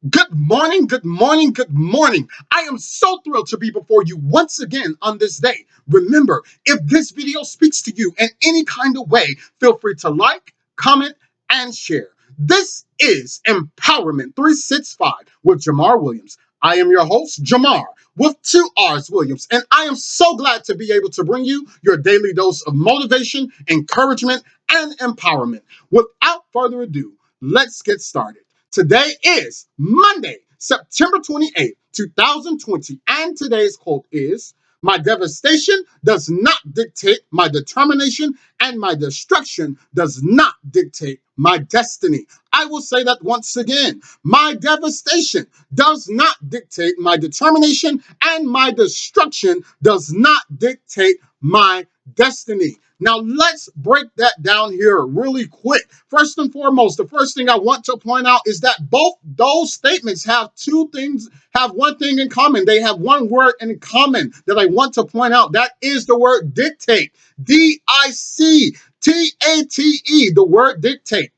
Good morning, good morning, good morning. I am so thrilled to be before you once again on this day. Remember, if this video speaks to you in any kind of way, feel free to like, comment, and share. This is Empowerment365 with Jamarr Williams. I am your host, Jamarr, with two R's Williams, and I am so glad to be able to bring you your daily dose of motivation, encouragement, and empowerment. Without further ado, let's get started. Today is Monday, September 28th, 2020, and today's quote is, "My devastation does not dictate my determination, and my destruction does not dictate my destiny." I will say that once again. My devastation does not dictate my determination, and my destruction does not dictate my destiny. Now, let's break that down here really quick. First and foremost, the first thing I want to point out is that both those statements have one thing in common. They have one word in common that I want to point out. That is the word dictate. Dictate, the word dictate.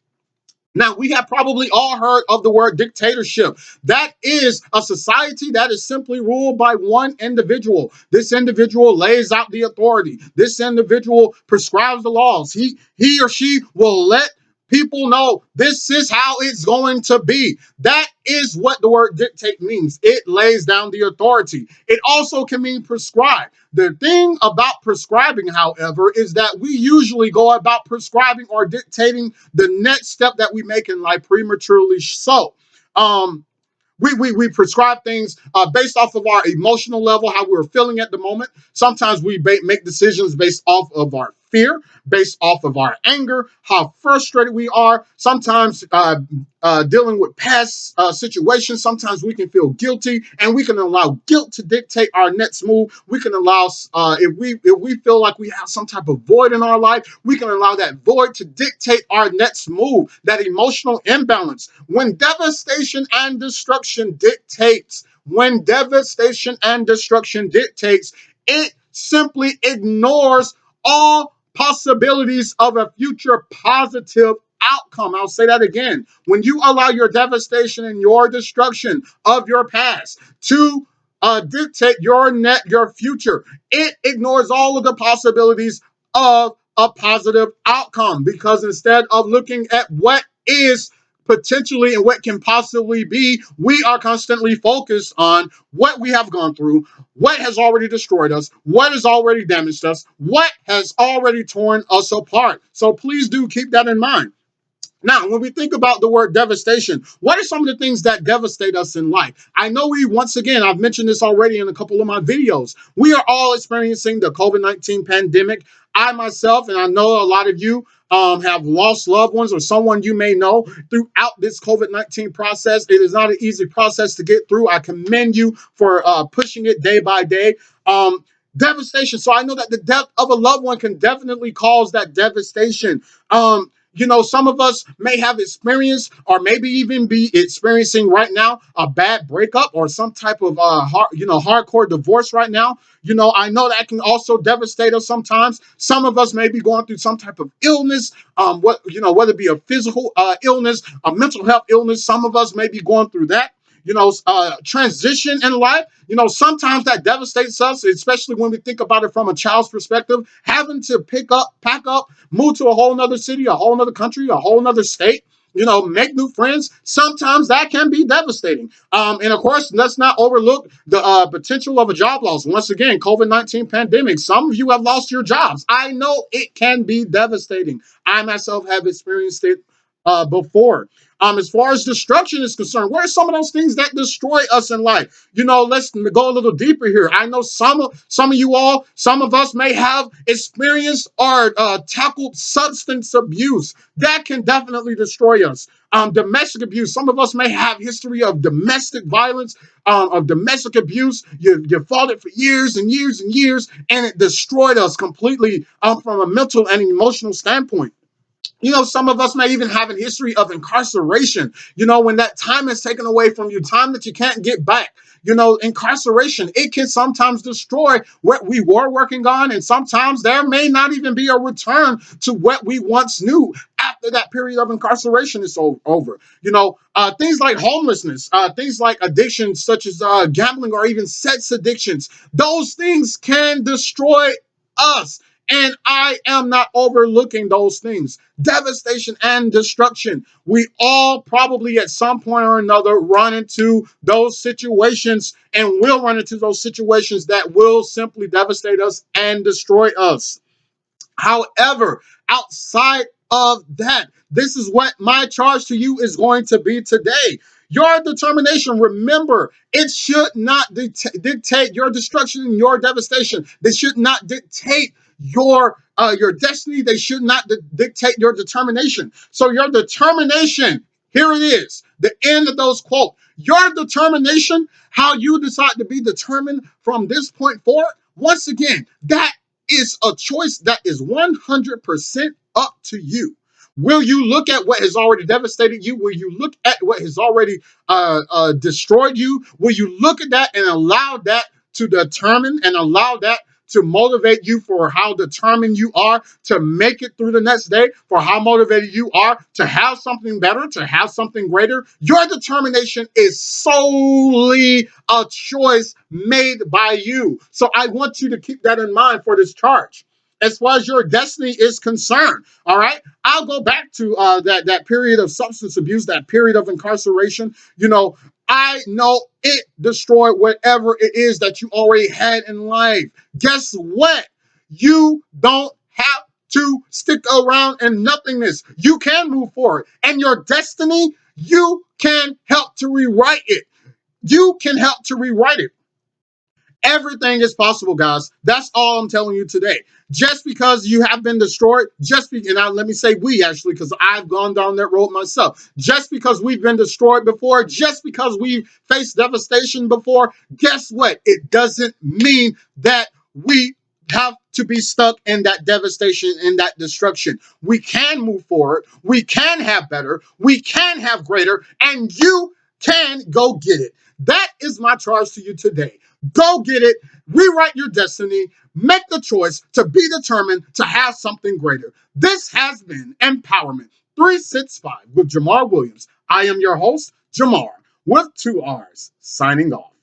Now, we have probably all heard of the word dictatorship. That is a society that is simply ruled by one individual. This individual lays out the authority. This individual prescribes the laws. He or she will let people know this is how it's going to be. That is what the word dictate means. It lays down the authority. It also can mean prescribe. The thing about prescribing, however, is that we usually go about prescribing or dictating the next step that we make in life prematurely. So, we prescribe things based off of our emotional level, how we're feeling at the moment. Sometimes we make decisions based off of our fear, based off of our anger, how frustrated we are. Sometimes dealing with past situations, sometimes we can feel guilty, and we can allow guilt to dictate our next move. We can allow, if we feel like we have some type of void in our life, we can allow that void to dictate our next move, that emotional imbalance. When devastation and destruction dictates, it simply ignores all possibilities of a future positive outcome. I'll say that again. When you allow your devastation and your destruction of your past to dictate your future, it ignores all of the possibilities of a positive outcome, because instead of looking at what is potentially and what can possibly be, we are constantly focused on what we have gone through, what has already destroyed us, what has already damaged us, what has already torn us apart. So please do keep that in mind. Now, when we think about the word devastation, what are some of the things that devastate us in life? I know once again, I've mentioned this already in a couple of my videos. We are all experiencing the COVID-19 pandemic. I myself, and I know a lot of you have lost loved ones or someone you may know throughout this COVID-19 process. It is not an easy process to get through. I commend you for pushing it day by day. Devastation. So I know that the death of a loved one can definitely cause that devastation. Some of us may have experienced or maybe even be experiencing right now a bad breakup or some type of hardcore divorce right now. I know that can also devastate us sometimes. Some of us may be going through some type of illness, whether it be a physical illness, a mental health illness. Some of us may be going through that. Transition in life, sometimes that devastates us, especially when we think about it from a child's perspective, having to pack up, move to a whole nother city, a whole nother country, a whole nother state, make new friends. Sometimes that can be devastating. And of course, let's not overlook the potential of a job loss. Once again, COVID-19 pandemic. Some of you have lost your jobs. I know it can be devastating. I myself have experienced it before. As far as destruction is concerned, what are some of those things that destroy us in life? Let's go a little deeper here. I know some of you all, some of us may have experienced or tackled substance abuse. That can definitely destroy us. Domestic abuse. Some of us may have history of domestic violence, of domestic abuse. You fought it for years and years and years, and it destroyed us completely from a mental and emotional standpoint. Some of us may even have a history of incarceration. When that time is taken away from you, time that you can't get back. Incarceration, it can sometimes destroy what we were working on, and sometimes there may not even be a return to what we once knew after that period of incarceration is over. Things like homelessness, things like addictions such as gambling or even sex addictions, those things can destroy us. And I am not overlooking those things. Devastation and destruction. We all probably at some point or another run into those situations and will run into those situations that will simply devastate us and destroy us. However, outside of that, this is what my charge to you is going to be today. Your determination, remember, it should not dictate your destruction and your devastation. They should not dictate your destiny. They should not dictate your determination. So your determination, here it is, the end of those quotes. Your determination, how you decide to be determined from this point forward, once again, that is a choice that is 100% up to you. Will you look at what has already devastated you? Will you look at what has already destroyed you? Will you look at that and allow that to determine and allow that to motivate you for how determined you are to make it through the next day, for how motivated you are to have something better, to have something greater? Your determination is solely a choice made by you. So I want you to keep that in mind for this charge. As far as your destiny is concerned, all right, I'll go back to that period of substance abuse, that period of incarceration. I know it destroyed whatever it is that you already had in life. Guess what? You don't have to stick around in nothingness. You can move forward, and your destiny, you can help to rewrite it. You can help to rewrite it. Everything is possible, guys. That's all I'm telling you today. Just because you have been destroyed, and now let me say we actually, because I've gone down that road myself. Just because we've been destroyed before, just because we've faced devastation before, guess what? It doesn't mean that we have to be stuck in that devastation, in that destruction. We can move forward. We can have better. We can have greater, and you can go get it. That is my charge to you today. Go get it, rewrite your destiny, make the choice to be determined to have something greater. This has been Empowerment 365 with Jamarr Williams. I am your host, Jamarr, with 2 R's, signing off.